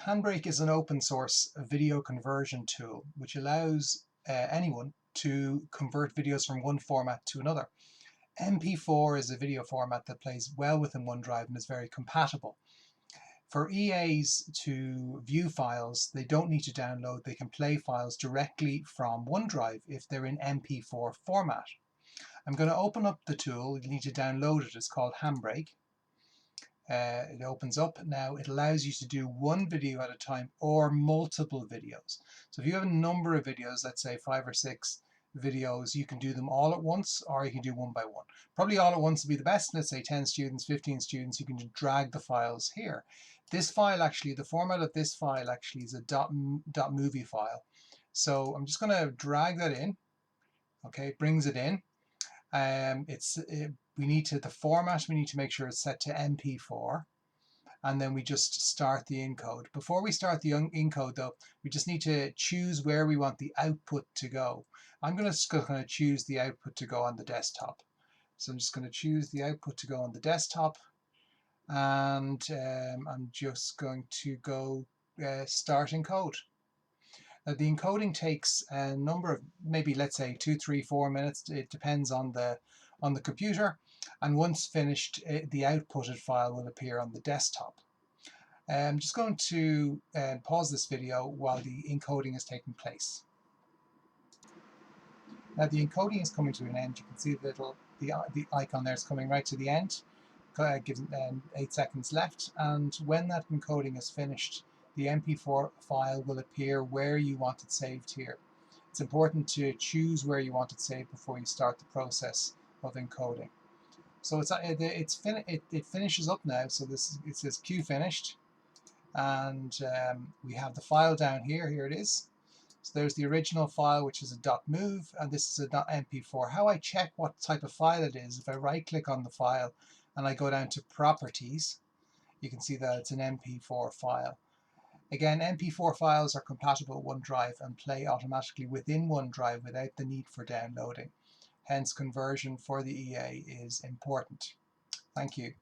HandBrake is an open source video conversion tool which allows anyone to convert videos from one format to another. MP4 is a video format that plays well within OneDrive and is very compatible. For EAs to view files, they don't need to download. They can play files directly from OneDrive if they're in MP4 format. I'm going to open up the tool. You need to download it. It's called HandBrake. It opens up. Now it allows you to do one video at a time or multiple videos. So if you have a number of videos, let's say 5 or 6 videos, you can do them all at once, or you can do one by one. Probably all at once would be the best. Let's say 10 students, 15 students, you can just drag the files here. This file actually, the format of this file actually is a .movie file. So I'm just going to drag that in. Okay, it brings it in. We need to, the format, we need to make sure it's set to MP4, and then we just start the encode. Before we start the encode though, we just need to choose where we want the output to go. I'm just going to choose the output to go on the desktop. So I'm just going to choose the output to go on the desktop, and I'm just going to go start encode. The encoding takes a number of, maybe let's say 2, 3, 4 minutes. It depends on the computer, and once finished, the outputted file will appear on the desktop. I'm just going to pause this video while the encoding is taking place. Now the encoding is coming to an end. You can see the icon there is coming right to the end. Gives 8 seconds left, and when that encoding is finished, the MP4 file will appear where you want it saved here. It's important to choose where you want it saved before you start the process of encoding. So it finishes up now. So it says Q finished, and we have the file down here. Here it is. So there's the original file, which is a .mov, and this is a .mp4. How I check what type of file it is, if I right-click on the file and I go down to Properties, you can see that it's an MP4 file. Again, MP4 files are compatible with OneDrive and play automatically within OneDrive without the need for downloading. Hence, conversion for the EA is important. Thank you.